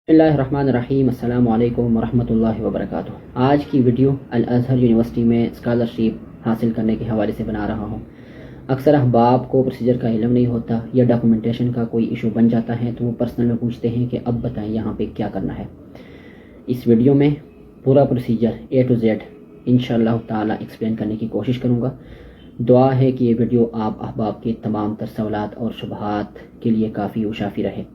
बिस्मिल्लाहिर्रहमानिर्रहीम। अस्सलाम वालेकुम वरहमतुल्लाहि वबरकातुह। आज की वीडियो अल अज़हर यूनिवर्सिटी में स्कॉलरशिप हासिल करने के हवाले से बना रहा हूँ। अक्सर अहबाब को प्रोसीजर का इल्म नहीं होता या डॉक्यूमेंटेशन का कोई इशू बन जाता है तो वो पर्सनल में पूछते हैं कि अब बताएं यहाँ पे क्या करना है। इस वीडियो में पूरा प्रोसीजर A to Z इंशाअल्लाह ताला एक्सप्लेन करने की कोशिश करूँगा। दुआ है कि ये वीडियो आप अहबाब के तमाम तर सवालात और शुबहात के लिए काफ़ी व शाफी रहे।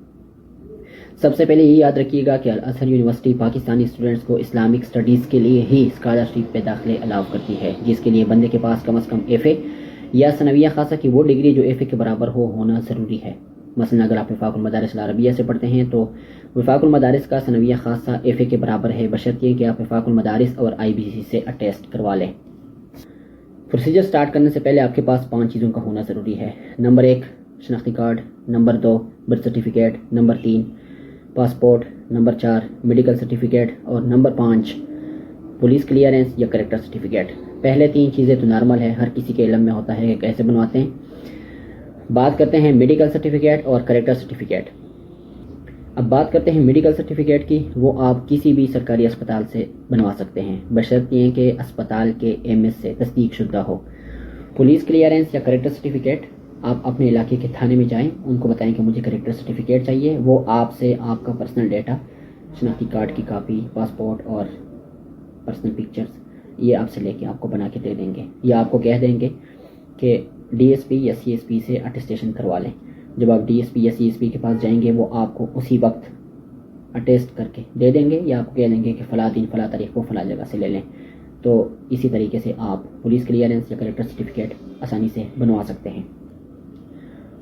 सबसे पहले ये याद रखिएगा कि अल अज़हर यूनिवर्सिटी पाकिस्तानी स्टूडेंट्स को इस्लामिक स्टडीज़ के लिए ही स्कॉलरशिप पे दाखिले अलाउ करती है, जिसके लिए बंदे के पास कम से कम FA या सनविया खासा की वो डिग्री जो FA के बराबर हो होना ज़रूरी है। मसलन अगर आप वफाकुल मदारिस अल अरबिया से पढ़ते हैं तो वफाकुल मदारिस का सनविया खासा FA के बराबर है, बशर्ते कि आप वफाकुल मदारिस और IBC से अटेस्ट करवा लें। प्रोसीजर स्टार्ट करने से पहले आपके पास 5 चीज़ों का होना ज़रूरी है। नंबर 1 शनाख्ती card, number 2 birth certificate, number 3 passport, number 4 medical certificate और नंबर 5 पुलिस क्लियरेंस या करेक्टर सर्टिफिकेट। पहले 3 चीज़ें तो नॉर्मल है, हर किसी के इल्म में होता है कि कैसे बनवाते हैं। बात करते हैं मेडिकल सर्टिफिकेट और करेक्टर सर्टिफिकेट। अब बात करते हैं मेडिकल सर्टिफिकेट की। वो आप किसी भी सरकारी अस्पताल से बनवा सकते हैं, बशर्ते कि अस्पताल के MS से तस्दीक शुदा हो। पुलिस क्लियरेंस या करेक्टर सर्टिफिकेट आप अपने इलाके के थाने में जाएं, उनको बताएं कि मुझे करेक्टर सर्टिफिकेट चाहिए। वो आपसे आपका पर्सनल डेटा, शनाख्ती कार्ड की कापी, पासपोर्ट और पर्सनल पिक्चर्स ये आपसे लेके आपको बना के दे देंगे, या आपको कह देंगे कि DSP या CSP से अटेस्टेशन करवा लें। जब आप DSP या CSP के पास जाएंगे वो आपको उसी वक्त अटेस्ट करके दे देंगे, या आपको कह देंगे कि फ़ला दिन फ़ला तारीख को फ़ला जगह से ले लें। तो इसी तरीके से आप पुलिस क्लियरेंस या करेक्टर सर्टिफिकेट आसानी से बनवा सकते हैं।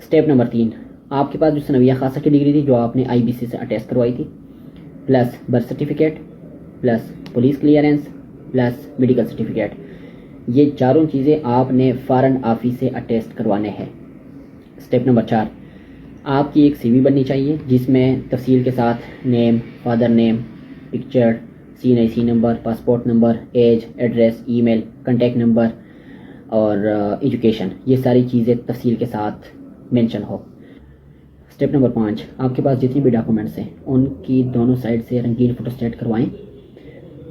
स्टेप नंबर 3, आपके पास जो सनविया खासा की डिग्री थी जो आपने IBC से अटेस्ट करवाई थी, plus birth certificate, plus police clearance, plus medical certificate, ये चारों चीज़ें आपने फॉरेन ऑफिस से अटेस्ट करवाने हैं। स्टेप नंबर 4, आपकी एक CV बननी चाहिए जिसमें तफसील के साथ name, father name, picture, CNIC number, passport number, age, address, email, contact number और एजुकेशन, ये सारी चीज़ें तफसील के साथ मेंशन हो। स्टेप नंबर 5, आपके पास जितनी भी डॉक्यूमेंट्स हैं उनकी दोनों साइड से रंगीन फोटोस्टेट करवाएं।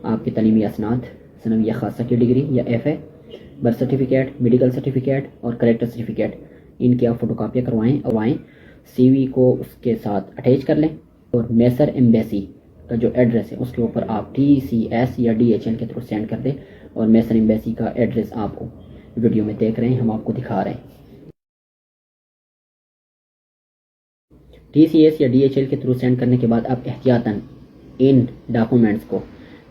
आपकी तालीमी असनाद, सनविया खासा की डिग्री या FA, birth certificate, medical certificate और करेक्टर सर्टिफिकेट, इनकी आप फोटोकॉपियाँ करवाएं। CV को उसके साथ अटैच कर लें और मेसर एम्बेसी का जो एड्रेस है उसके ऊपर आप TCS या DHL के थ्रू सेंड कर दें। और मेसर एम्बेसी का एड्रेस आपको वीडियो में देख रहे हैं, हम आपको दिखा रहे हैं। TCS या DHL के थ्रू सेंड करने के बाद आप एहतियातन इन डॉक्यूमेंट्स को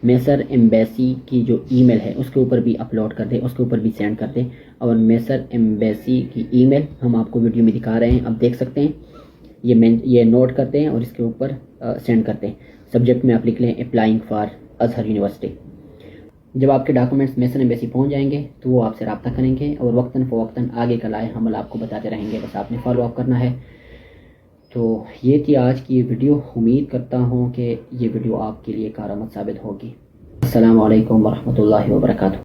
मेसर एम्बेसी की जो ईमेल है उसके ऊपर भी अपलोड कर दें, उसके ऊपर भी सेंड कर दें। और मेसर एम्बेसी की ईमेल हम आपको वीडियो में दिखा रहे हैं, आप देख सकते हैं। ये नोट करते हैं और इसके ऊपर सेंड करते हैं। सब्जेक्ट में आप लिख लें अप्लाइंग फॉर अज़हर यूनिवर्सिटी। जब आपके डॉक्यूमेंट्स मेसर एम्बेसी पहुंच जाएंगे तो वो आपसे रब्ता करेंगे और वक्तन फ़वक्तन आगे का लाए हमल आपको बताते रहेंगे, बस आपने फॉलो अप करना है। तो ये थी आज की वीडियो। उम्मीद करता हूँ कि ये वीडियो आपके लिए कारआमद साबित होगी। अस्सलामु अलैकुम वरहमतुल्लाहि वबरकातुहू।